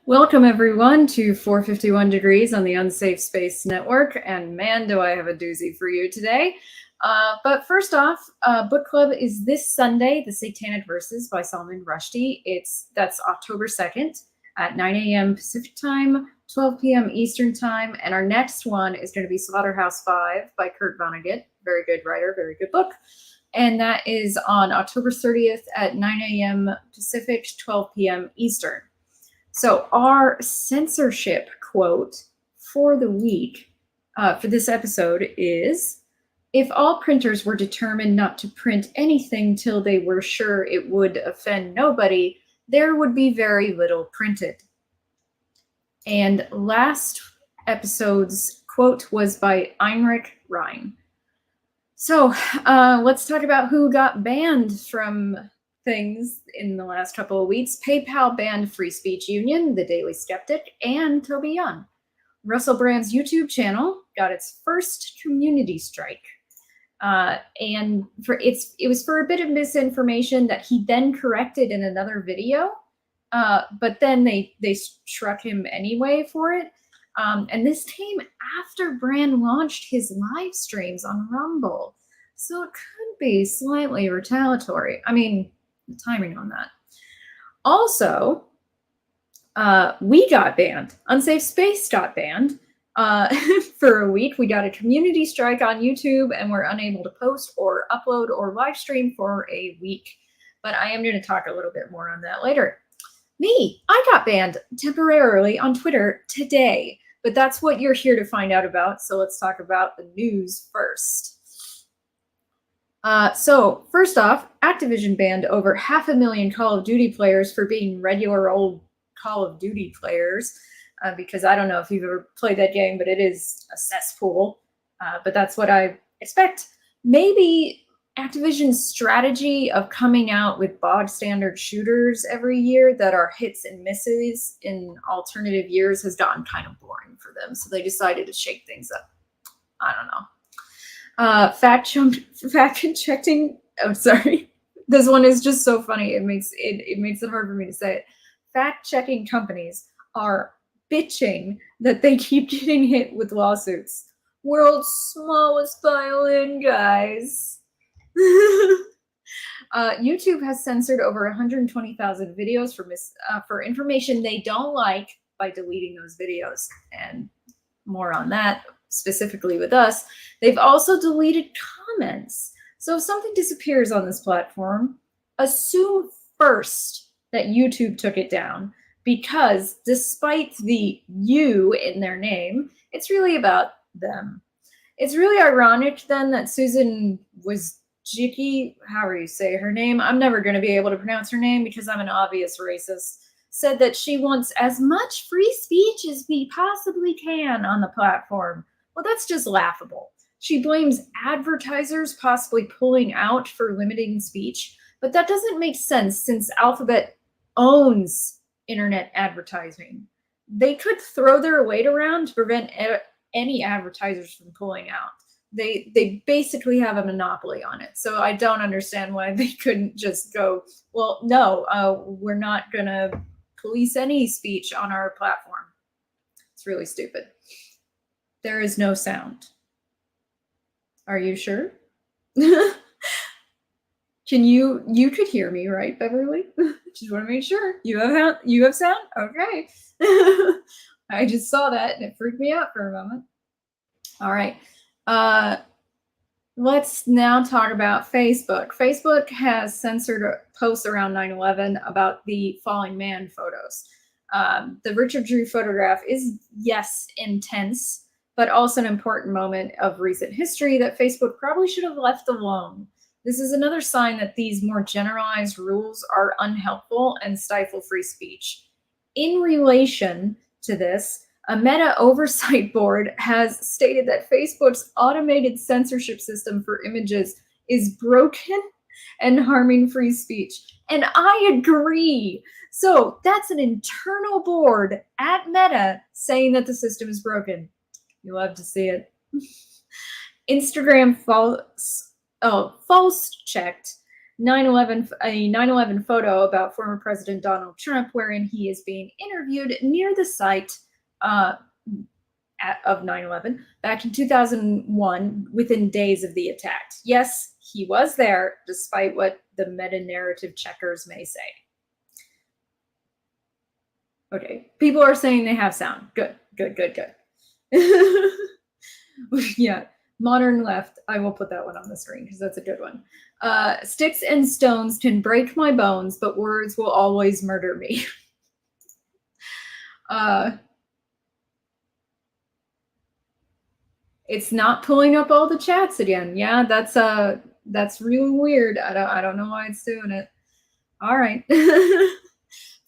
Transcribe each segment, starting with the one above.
Welcome everyone to 451 Degrees on the Unsafe Space Network, and man, do I have a doozy for you today. But first off, book club is this Sunday, The Satanic Verses by Salman Rushdie. That's October 2nd at 9 a.m. Pacific time, 12 p.m. Eastern time, and our next one is going to be Slaughterhouse 5 by Kurt Vonnegut. Very good writer, very good book. And that is on October 30th at 9 a.m. Pacific, 12 p.m. Eastern. So our censorship quote for the week for this episode is, if all printers were determined not to print anything till they were sure it would offend nobody, there would be very little printed. And last episode's quote was by Heinrich Rhein. So let's talk about who got banned from things in the last couple of weeks. PayPal banned Free Speech Union, The Daily Skeptic, and Toby Young. Russell Brand's YouTube channel got its first community strike. And it was for a bit of misinformation that he then corrected in another video, but then they struck him anyway for it. And this came after Brand launched his live streams on Rumble. So it could be slightly retaliatory. I mean, the timing on that. Also, we got banned. Unsafe Space got banned for a week. We got a community strike on YouTube, and we're unable to post or upload or live stream for a week. But I am going to talk a little bit more on that later. I got banned temporarily on Twitter today, but that's what you're here to find out about. So let's talk about the news first. So first off, Activision banned over 500,000 Call of Duty players for being regular old Call of Duty players, because I don't know if you've ever played that game, but it is a cesspool. But that's what I expect. Maybe Activision's strategy of coming out with bog standard shooters every year that are hits and misses in alternative years has gotten kind of boring for them. So they decided to shake things up. I don't know. Fact checking. Oh, sorry. This one is just so funny. It makes it hard for me to say it. Fact checking companies are bitching that they keep getting hit with lawsuits. World's smallest violin, guys. YouTube has censored over 120,000 videos for information they don't like by deleting those videos, and more on that. Specifically with us, they've also deleted comments. So if something disappears on this platform, assume first that YouTube took it down, because despite the you in their name, it's really about them. It's really ironic then that Susan Wojcicki, however you say her name, I'm never going to be able to pronounce her name because I'm an obvious racist, said that she wants as much free speech as we possibly can on the platform. Well, that's just laughable. She blames advertisers possibly pulling out for limiting speech, but that doesn't make sense since Alphabet owns internet advertising. They could throw their weight around to prevent any advertisers from pulling out. They basically have a monopoly on it. So I don't understand why they couldn't just go, well, no, we're not going to police any speech on our platform. It's really stupid. There is no sound. Are you sure? You could hear me, right, Beverly? Just want to make sure. You have sound? Okay. I just saw that and it freaked me out for a moment. All right. Let's now talk about Facebook. Facebook has censored posts around 9/11 about the falling man photos. The Richard Drew photograph is, yes, intense, but also an important moment of recent history that Facebook probably should have left alone. This is another sign that these more generalized rules are unhelpful and stifle free speech. In relation to this, a Meta oversight board has stated that Facebook's automated censorship system for images is broken and harming free speech. And I agree. So that's an internal board at Meta saying that the system is broken. You love to see it. Instagram false checked a 9/11 photo about former President Donald Trump, wherein he is being interviewed near the site of 9/11 back in 2001, within days of the attack. Yes, he was there, despite what the meta-narrative checkers may say. Okay, people are saying they have sound. Good. Yeah, modern left. I will put that one on the screen because that's a good one. Sticks and stones can break my bones, but words will always murder me. It's not pulling up all the chats again. Yeah, that's really weird. I don't know why it's doing it. All right.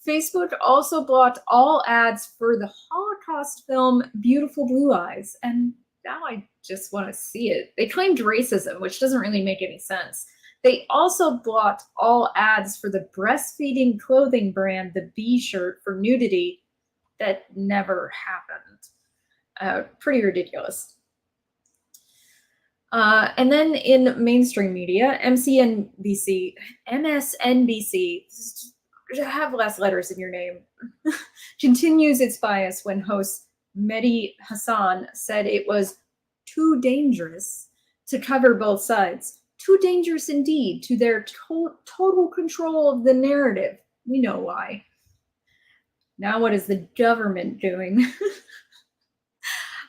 Facebook also blocked all ads for the Holocaust film Beautiful Blue Eyes, and now I just want to see it. They claimed racism, which doesn't really make any sense. They also blocked all ads for the breastfeeding clothing brand, the B shirt, for nudity. That never happened. Pretty ridiculous. And then in mainstream media, MSNBC, have less letters in your name, continues its bias when host Mehdi Hassan said it was too dangerous to cover both sides. Too dangerous indeed to their total control of the narrative. We know why. Now what is the government doing?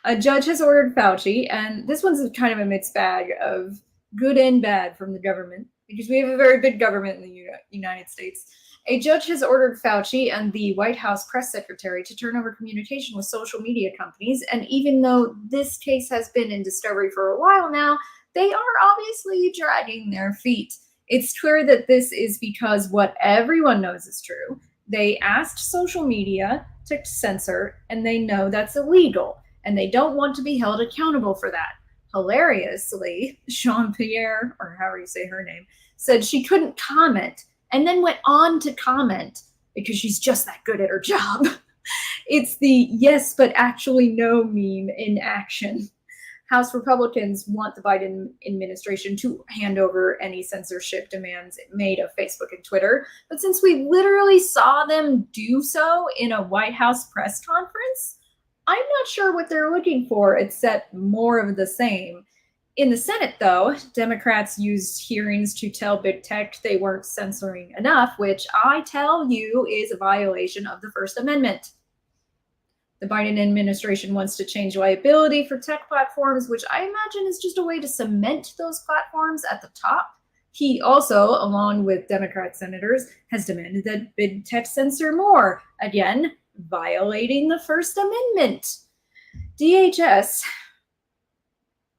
A judge has ordered Fauci, and this one's kind of a mixed bag of good and bad from the government, because we have a very big government in the United States. A judge has ordered Fauci and the White House press secretary to turn over communication with social media companies, and even though this case has been in discovery for a while now, they are obviously dragging their feet. It's clear that this is because what everyone knows is true. They asked social media to censor, and they know that's illegal, and they don't want to be held accountable for that. Hilariously, Jean-Pierre, or however you say her name, said she couldn't comment, and then went on to comment because she's just that good at her job. It's the yes, but actually no meme in action. House Republicans want the Biden administration to hand over any censorship demands made of Facebook and Twitter. But since we literally saw them do so in a White House press conference, I'm not sure what they're looking for, except more of the same. In the Senate, though, Democrats used hearings to tell big tech they weren't censoring enough, which I tell you is a violation of the First Amendment. The Biden administration wants to change liability for tech platforms, which I imagine is just a way to cement those platforms at the top. He also, along with Democrat senators, has demanded that big tech censor more, again, violating the First Amendment. DHS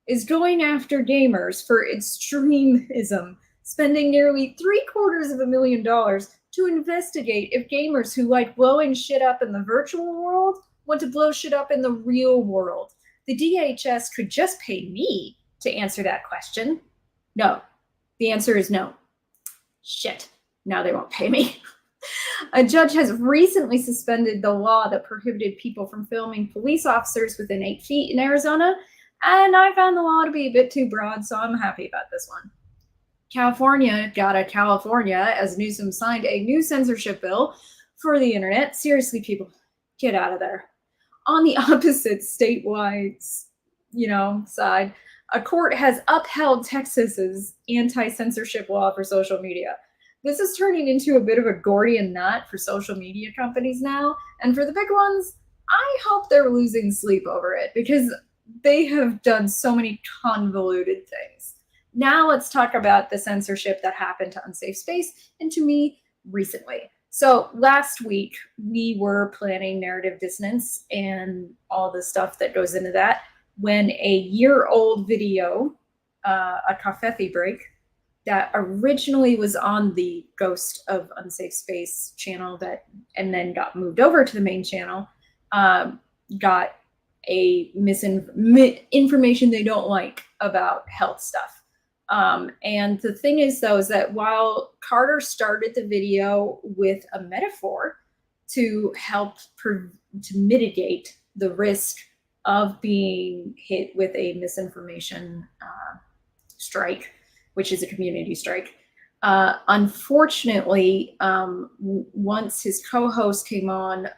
is going after gamers for extremism, spending nearly $750,000 to investigate if gamers who like blowing shit up in the virtual world want to blow shit up in the real world. The DHS could just pay me to answer that question. No, the answer is no. Shit, now they won't pay me. A judge has recently suspended the law that prohibited people from filming police officers within 8 feet in Arizona, and I found the law to be a bit too broad, so I'm happy about this one. California got a California as Newsom signed a new censorship bill for the internet. Seriously, people, get out of there. On the opposite statewide, side, a court has upheld Texas's anti-censorship law for social media. This is turning into a bit of a Gordian knot for social media companies now, and for the big ones, I hope they're losing sleep over it because they have done so many convoluted things. Now let's talk about the censorship that happened to Unsafe Space and to me recently. So last week, we were planning narrative dissonance and all the stuff that goes into that when a year-old video, a Covfefe break, that originally was on the Ghost of Unsafe Space channel and then got moved over to the main channel, got a misinformation they don't like about health stuff. And the thing is, though, is that while Carter started the video with a metaphor to help to mitigate the risk of being hit with a misinformation strike, which is a community strike, Unfortunately, once his co-host came on,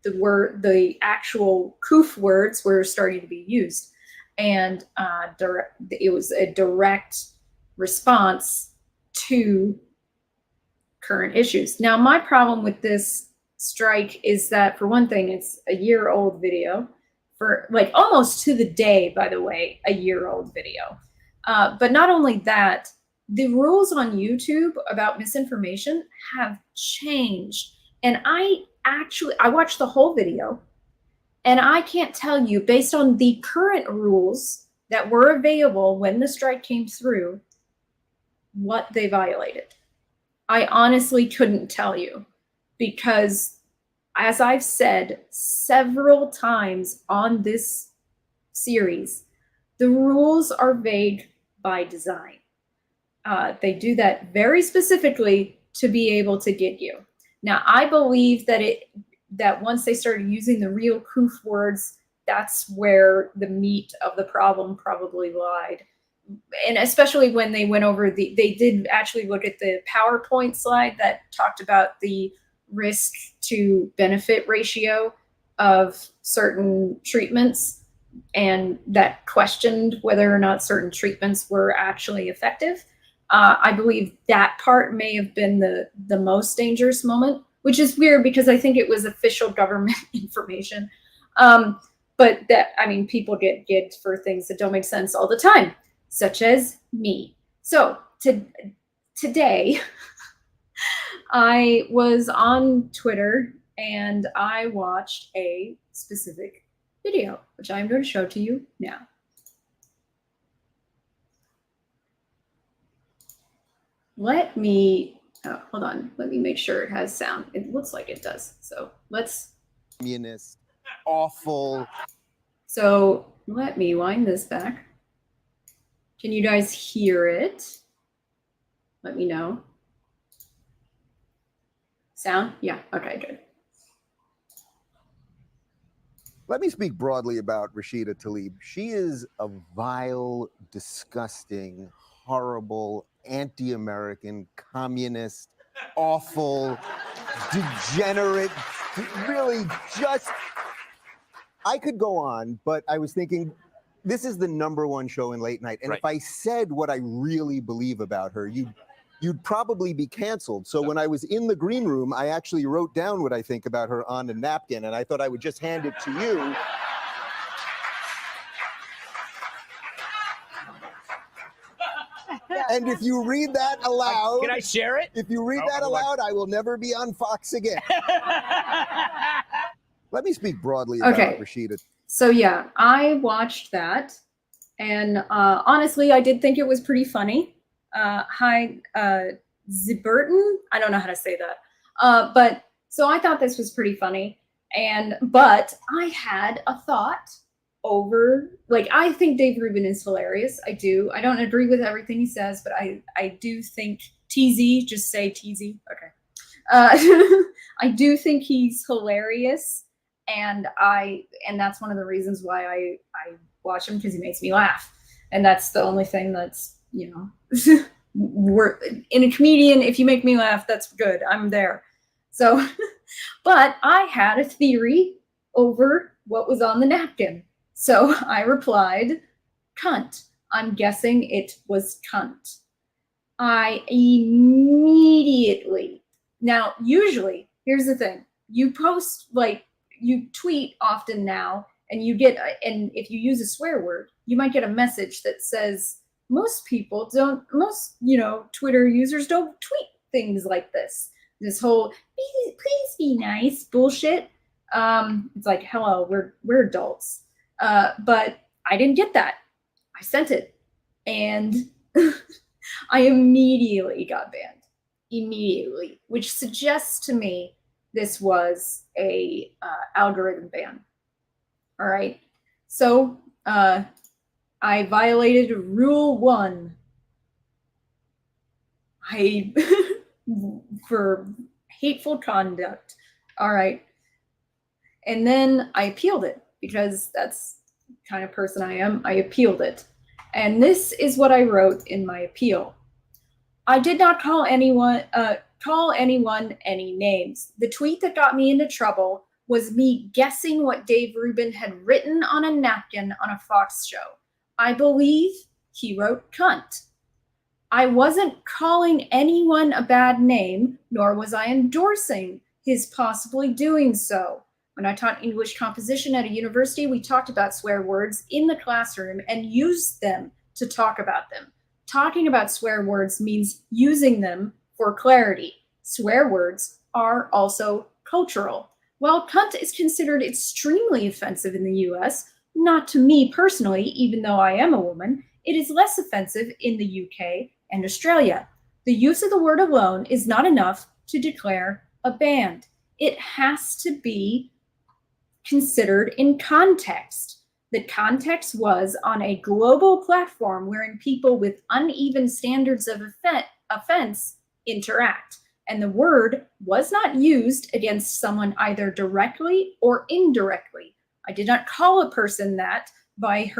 the actual COOF words were starting to be used, and it was a direct response to current issues. Now, my problem with this strike is that, for one thing, it's a year-old video, for like almost to the day, by the way, a year-old video. But not only that, the rules on YouTube about misinformation have changed. And I watched the whole video, and I can't tell you, based on the current rules that were available when the strike came through, what they violated. I honestly couldn't tell you, because as I've said several times on this series, the rules are vague by design. They do that very specifically to be able to get you. Now, I believe that once they started using the real COOF words, that's where the meat of the problem probably lied. And especially when they went over they did actually look at the PowerPoint slide that talked about the risk to benefit ratio of certain treatments, and that questioned whether or not certain treatments were actually effective. I believe that part may have been the most dangerous moment, which is weird because I think it was official government information. But that, I mean, people get gigged for things that don't make sense all the time, such as me. So today, I was on Twitter and I watched a specific video, which I'm going to show to you now. Let me, hold on, let me make sure it has sound. It looks like it does. So let's. Communist, awful. So let me wind this back. Can you guys hear it? Let me know. Sound? Yeah, okay, good. Let me speak broadly about Rashida Tlaib. She is a vile, disgusting, horrible, anti-American, communist, awful, degenerate, really just, I could go on, but I was thinking, this is the #1 show in late night. And Right. if I said what I really believe about her, you'd probably be canceled. So when I was in the green room, I actually wrote down what I think about her on a napkin, and I thought I would just hand it to you. And if you read that aloud, can I share it? If you read that aloud, I will never be on Fox again. Let me speak broadly about Rashida. So yeah, I watched that, and honestly, I did think it was pretty funny. Hi, Ziburton. I don't know how to say that. But so I thought this was pretty funny, but I had a thought over, like, I think Dave Rubin is hilarious. I do. I don't agree with everything he says, but I do think TZ, just say TZ. Okay. I do think he's hilarious, and that's one of the reasons why I watch him, because he makes me laugh, and that's the only thing that's, you know, we're in a comedian. If you make me laugh, that's good. I'm there. So, but I had a theory over what was on the napkin. So I replied, cunt. I'm guessing it was cunt. I immediately, now usually, here's the thing. You post, like, you tweet often now, and you get, and if you use a swear word, you might get a message that says, most, you know, Twitter users don't tweet things like this. This whole, please be nice bullshit. It's like, hello, we're adults. But I didn't get that. I sent it, and I immediately got banned. Immediately, which suggests to me this was a algorithm ban. All right. So I violated Rule 1. For hateful conduct. All right. And then I appealed it, because that's the kind of person I am. I appealed it. And this is what I wrote in my appeal. I did not call anyone any names. The tweet that got me into trouble was me guessing what Dave Rubin had written on a napkin on a Fox show. I believe he wrote cunt. I wasn't calling anyone a bad name, nor was I endorsing his possibly doing so. When I taught English composition at a university, we talked about swear words in the classroom and used them to talk about them. Talking about swear words means using them for clarity. Swear words are also cultural. While cunt is considered extremely offensive in the US, not to me personally, even though I am a woman, it is less offensive in the UK and Australia. The use of the word alone is not enough to declare a ban. It has to be considered in context. The context was on a global platform wherein people with uneven standards of offense interact, and the word was not used against someone either directly or indirectly. I did not call a person that by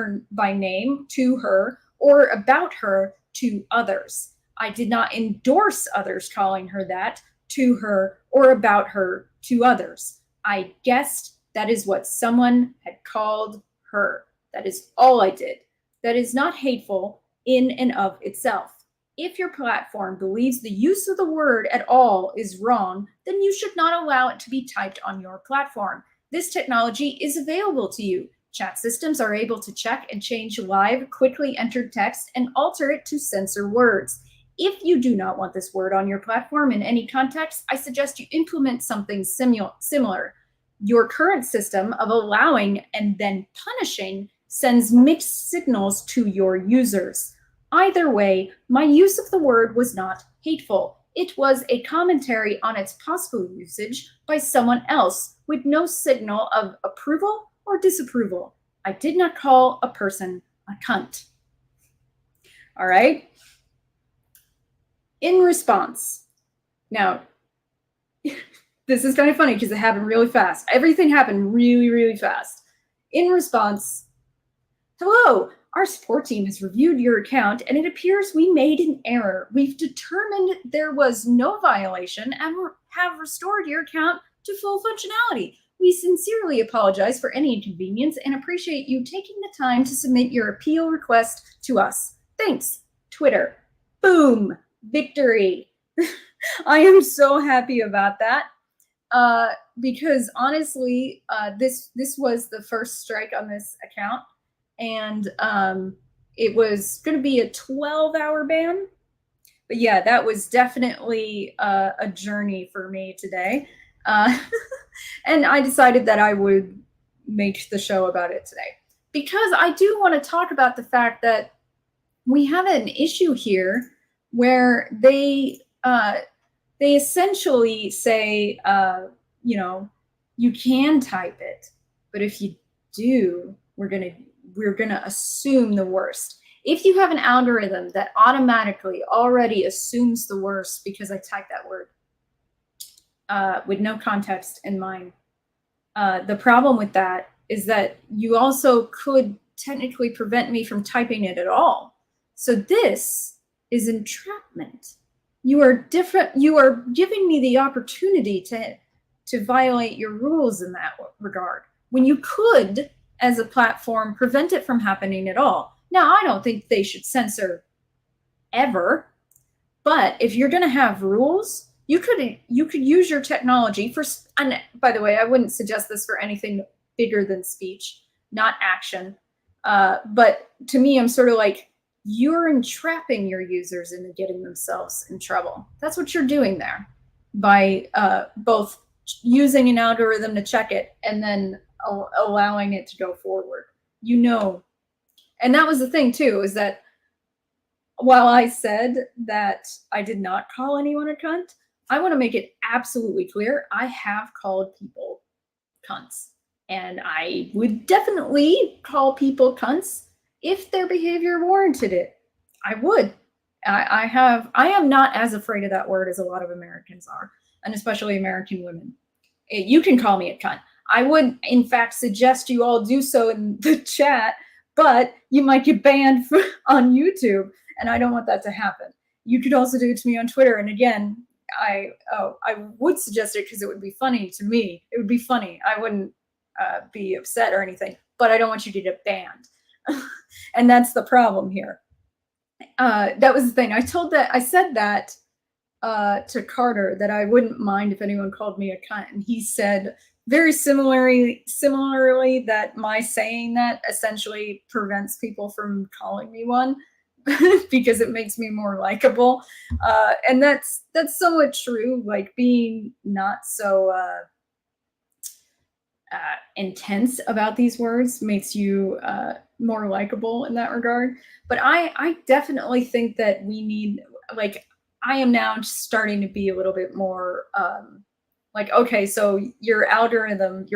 name to her or about her to others. I did not endorse others calling her that to her or about her to others. I guessed that is what someone had called her. That is all I did. That is not hateful in and of itself. If your platform believes the use of the word at all is wrong, then you should not allow it to be typed on your platform. This technology is available to you. Chat systems are able to check and change live, quickly entered text and alter it to censor words. If you do not want this word on your platform in any context, I suggest you implement something similar. Your current system of allowing and then punishing sends mixed signals to your users. Either way, my use of the word was not hateful. It was a commentary on its possible usage by someone else with no signal of approval or disapproval. I did not call a person a cunt. All right? In response, now, this is kind of funny because it happened really fast. Everything happened really, really fast. In response, hello, our support team has reviewed your account and it appears we made an error. We've determined there was no violation and have restored your account to full functionality. We sincerely apologize for any inconvenience and appreciate you taking the time to submit your appeal request to us. Thanks, Twitter. Boom, victory. I am so happy about that. Because honestly, this was the first strike on this account, and it was going to be a 12-hour ban. But yeah, that was definitely a journey for me today. And I decided that I would make the show about it today because I do want to talk about the fact that we have an issue here where they essentially say, you know, you can type it, but if you do, we're gonna assume the worst. If you have an algorithm that automatically already assumes the worst because I typed that word with no context in mind, the problem with that is that you also could technically prevent me from typing it at all. So this is entrapment. You are giving me the opportunity to violate your rules in that regard, when you could, as a platform, prevent it from happening at all. Now, I don't think they should censor ever, but if you're going to have rules, you could use your technology for, and by the way, I wouldn't suggest this for anything bigger than speech, not action. But to me, I'm sort of like, you're entrapping your users into getting themselves in trouble. That's what you're doing there by both using an algorithm to check it and then allowing it to go forward. You know, and that was the thing too, is that while I said that I did not call anyone a cunt, I want to make it absolutely clear I have called people cunts. And I would definitely call people cunts if their behavior warranted it. I would. I am not as afraid of that word as a lot of Americans are, and especially American women. You can call me a cunt. I would, in fact, suggest you all do so in the chat, but you might get banned on YouTube, and I don't want that to happen. You could also do it to me on Twitter. And again, I would suggest it because it would be funny to me. It would be funny. I wouldn't be upset or anything, but I don't want you to get banned. And that's the problem here. That was the thing. I said that to Carter, that I wouldn't mind if anyone called me a cunt. And he said very similarly that my saying that essentially prevents people from calling me one because it makes me more likable. And that's somewhat true. Like, being not so intense about these words makes you more likable in that regard. But I definitely think that we need, like, I am now starting to be a little bit more like, okay, so your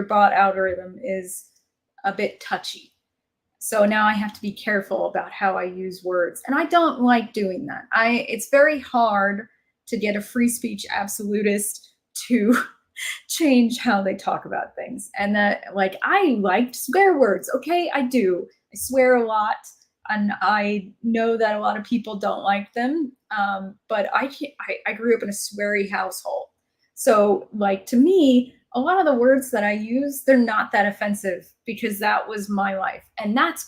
bot algorithm is a bit touchy. So now I have to be careful about how I use words. And I don't like doing that. It's very hard to get a free speech absolutist to change how they talk about things. And that, like, I like swear words. Okay, I do. I swear a lot. And I know that a lot of people don't like them. But I grew up in a sweary household. So, like, to me, a lot of the words that I use, they're not that offensive because that was my life. And that's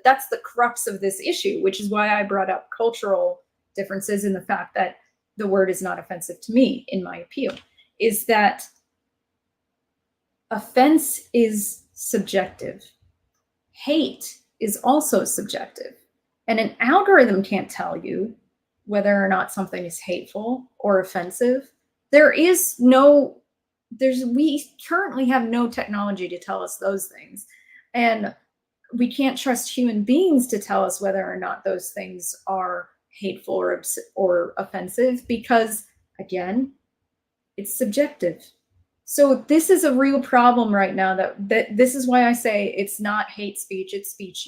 that's the crux of this issue, which is why I brought up cultural differences in the fact that the word is not offensive to me in my appeal, is that offense is subjective. Hate is also subjective. And an algorithm can't tell you whether or not something is hateful or offensive. We currently have no technology to tell us those things. And we can't trust human beings to tell us whether or not those things are hateful or offensive because, again, it's subjective. So this is a real problem right now. That this is why I say it's not hate speech. It's speech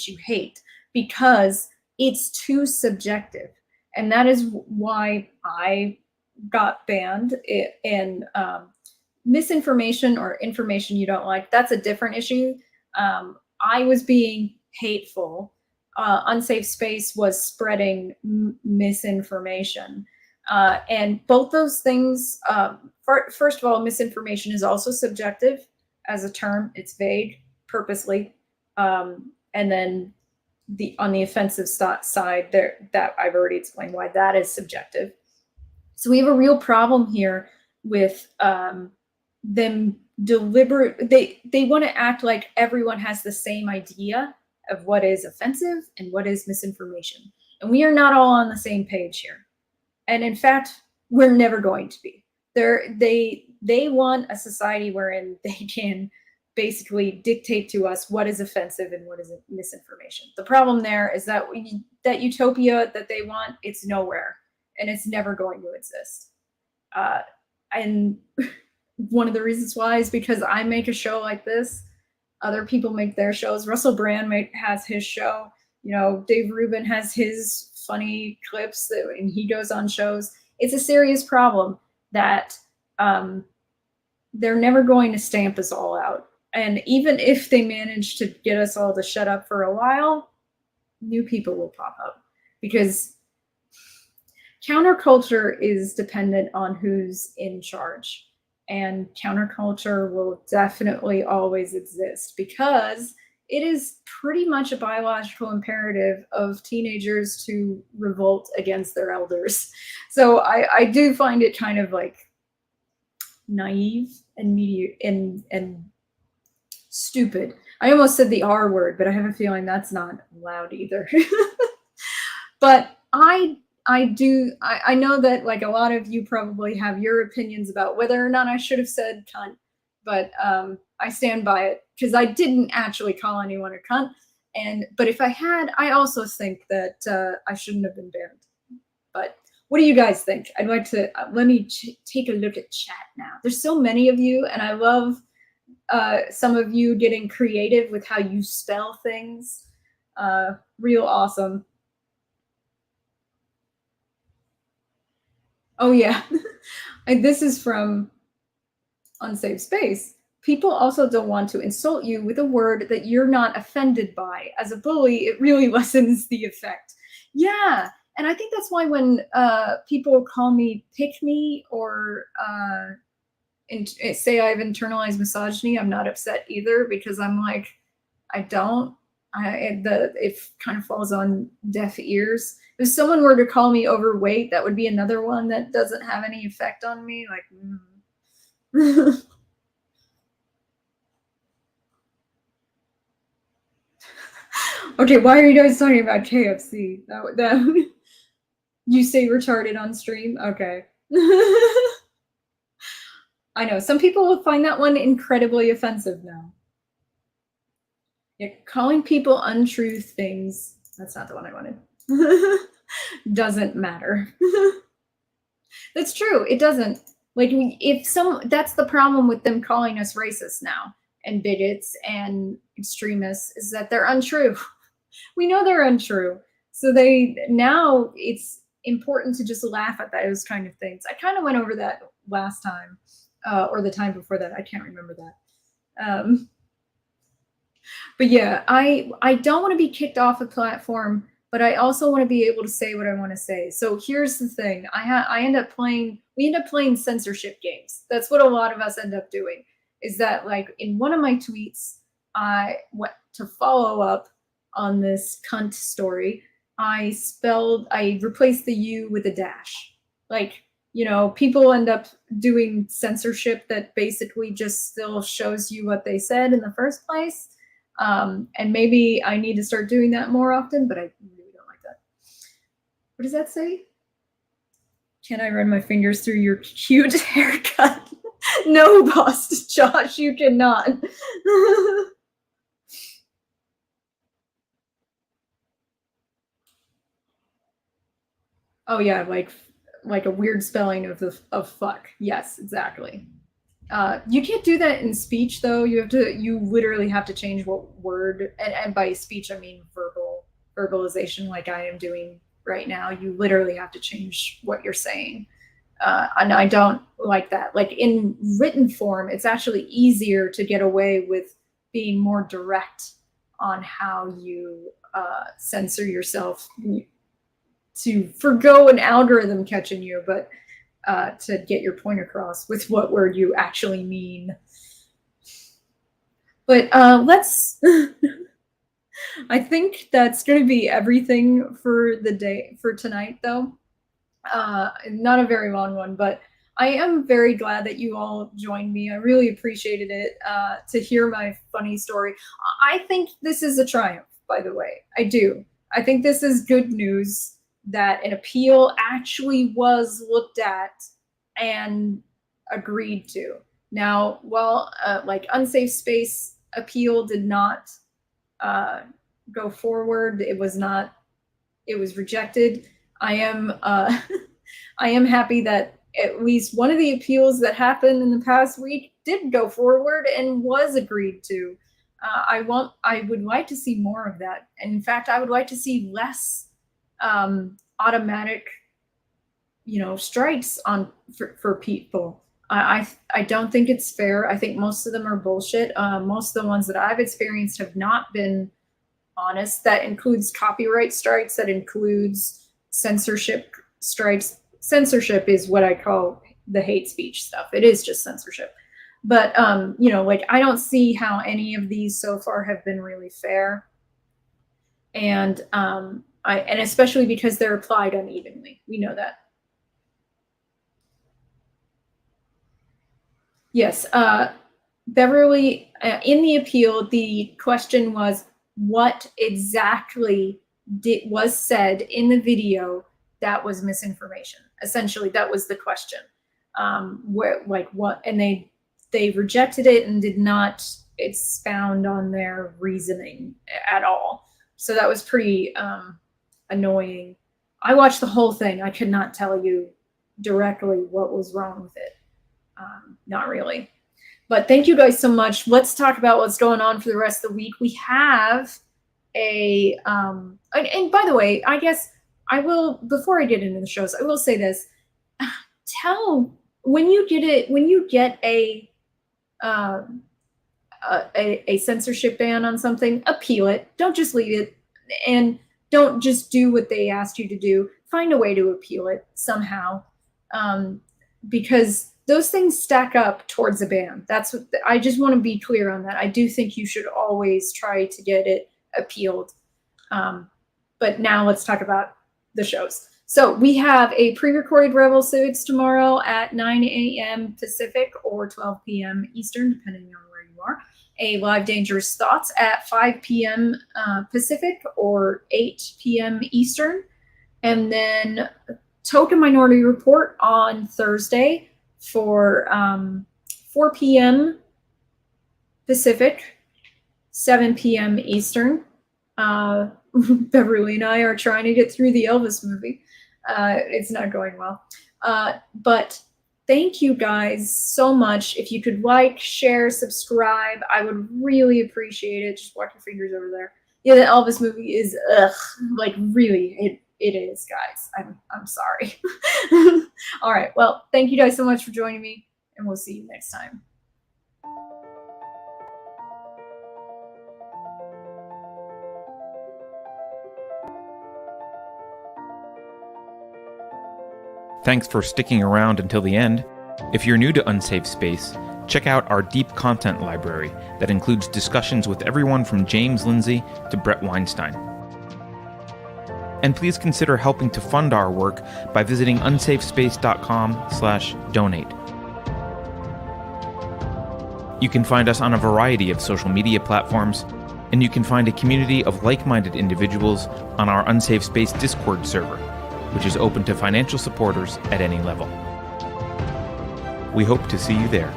you hate, because it's too subjective. And that is why I got banned in misinformation or information you don't like. That's a different issue. I was being hateful. Unsafe Space was spreading misinformation. And both those things, first of all, misinformation is also subjective as a term. It's vague purposely. And then on the offensive side, that I've already explained why that is subjective. So we have a real problem here with them deliberate. They want to act like everyone has the same idea of what is offensive and what is misinformation. And we are not all on the same page here. And in fact, we're never going to be. They want a society wherein they can basically dictate to us what is offensive and what is misinformation. The problem there is that that utopia that they want, it's nowhere, and it's never going to exist. And one of the reasons why is because I make a show like this. Other people make their shows. Russell Brand has his show. You know, Dave Rubin has his funny clips and he goes on shows. It's a serious problem that they're never going to stamp us all out. And even if they manage to get us all to shut up for a while, new people will pop up, because counterculture is dependent on who's in charge. And counterculture will definitely always exist because it is pretty much a biological imperative of teenagers to revolt against their elders. So I do find it kind of like naive and stupid. I almost said the R word, but I have a feeling that's not allowed either. But I know that, like, a lot of you probably have your opinions about whether or not I should have said cunt, but I stand by it because I didn't actually call anyone a cunt. But if I had, I also think that I shouldn't have been banned. But what do you guys think? I'd like to let me take a look at chat now. There's so many of you, and I love some of you getting creative with how you spell things. Real awesome. Oh yeah, this is from Unsafe Space. People also don't want to insult you with a word that you're not offended by. As a bully, it really lessens the effect. Yeah, And I think that's why when people call me pick me or say I've internalized misogyny, I'm not upset either, because I'm like, I don't. It kind of falls on deaf ears. If someone were to call me overweight, that would be another one that doesn't have any effect on me. Like, okay, why are you guys talking about KFC? That you say retarded on stream? Okay. I know some people will find that one incredibly offensive now. Yeah, calling people untruth things, that's not the one I wanted. Doesn't matter. That's true. It doesn't. Like, that's the problem with them calling us racist now and bigots and extremists, is that they're untrue. We know they're untrue. So now it's important to just laugh at those kind of things. I kind of went over that last time, or the time before that. I can't remember that. But yeah, I don't want to be kicked off a platform, but I also want to be able to say what I want to say. So here's the thing: we end up playing censorship games. That's what a lot of us end up doing. Is that, like, in one of my tweets, I went to follow up on this cunt story. I replaced the U with a dash. Like, people end up doing censorship that basically just still shows you what they said in the first place. And maybe I need to start doing that more often, but I really don't like that. What does that say? Can I run my fingers through your cute haircut? No, boss Josh, you cannot. Oh yeah, like a weird spelling of fuck. Yes, exactly. You can't do that in speech though. You literally have to change what word, and by speech I mean verbalization, like I am doing right now. You literally have to change what you're saying. And I don't like that. Like, in written form, it's actually easier to get away with being more direct on how you censor yourself, to forgo an algorithm catching you, but to get your point across with what word you actually mean. But let's I think that's going to be everything for tonight, though. Not a very long one, but I am very glad that you all joined me. I really appreciated it, to hear my funny story. I think this is a triumph, by the way. I do. I think this is good news that an appeal actually was looked at and agreed to. Now, while like Unsafe Space appeal did not go forward, it was rejected. I am I am happy that at least one of the appeals that happened in the past week did go forward and was agreed to. I would like to see more of that. And in fact, I would like to see less automatic, strikes for people. I don't think it's fair. I think most of them are bullshit. Most of the ones that I've experienced have not been honest. That includes copyright strikes. That includes censorship strikes. Censorship is what I call the hate speech stuff. It is just censorship. But like, I don't see how any of these so far have been really fair. And and especially because they're applied unevenly. We know that. Yes, Beverly, in the appeal, the question was, what exactly was said in the video that was misinformation? Essentially, that was the question. And they rejected it and did not expound on their reasoning at all. So that was pretty annoying. I watched the whole thing. I could not tell you directly what was wrong with it. Not really. But thank you guys so much. Let's talk about what's going on for the rest of the week. We have and by the way, I guess I will, before I get into the shows, I will say this. When you get a censorship ban on something, appeal it. Don't just leave it, and don't just do what they asked you to do. find a way to appeal it somehow, because those things stack up towards a ban. That's what I just want to be clear on that. I do think you should always try to get it appealed. But now let's talk about the shows. So we have a pre-recorded Rebel Civics tomorrow at 9 a.m. Pacific or 12 p.m. Eastern, depending on where you are. A live Dangerous Thoughts at 5 p.m. Pacific or 8 p.m. Eastern. And then Token Minority Report on Thursday for 4 p.m. Pacific, 7 p.m. Eastern. Beverly and I are trying to get through the Elvis movie. It's not going well. But thank you guys so much. If you could like, share, subscribe, I would really appreciate it. Just walk your fingers over there. Yeah, the Elvis movie is like really it is, guys. I'm sorry. All right. Well, thank you guys so much for joining me, and we'll see you next time. Thanks for sticking around until the end. If you're new to Unsafe Space, check out our deep content library that includes discussions with everyone from James Lindsay to Brett Weinstein. And please consider helping to fund our work by visiting unsafespace.com/donate. You can find us on a variety of social media platforms, and you can find a community of like-minded individuals on our Unsafe Space Discord server, which is open to financial supporters at any level. We hope to see you there.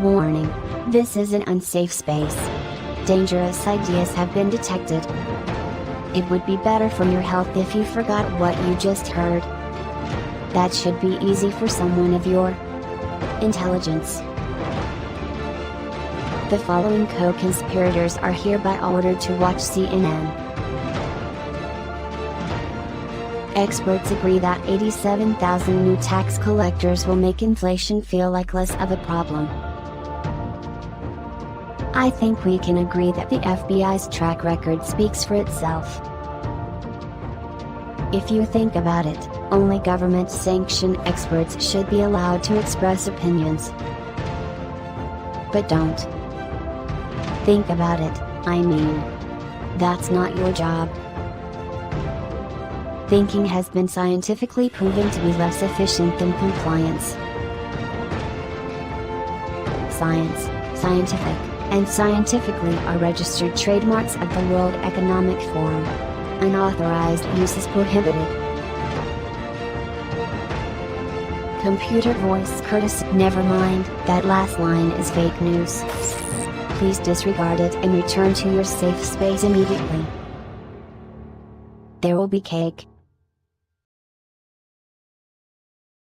Warning. This is an unsafe space. Dangerous ideas have been detected. It would be better for your health if you forgot what you just heard. That should be easy for someone of your intelligence. The following co-conspirators are hereby ordered to watch CNN. Experts agree that 87,000 new tax collectors will make inflation feel like less of a problem. I think we can agree that the FBI's track record speaks for itself. If you think about it, only government-sanctioned experts should be allowed to express opinions. But don't. Think about it, I mean. That's not your job. Thinking has been scientifically proven to be less efficient than compliance. Science, scientific, and scientifically are registered trademarks of the World Economic Forum. Unauthorized use is prohibited. Computer voice courtesy. Never mind, that last line is fake news. Please disregard it and return to your safe space immediately. There will be cake.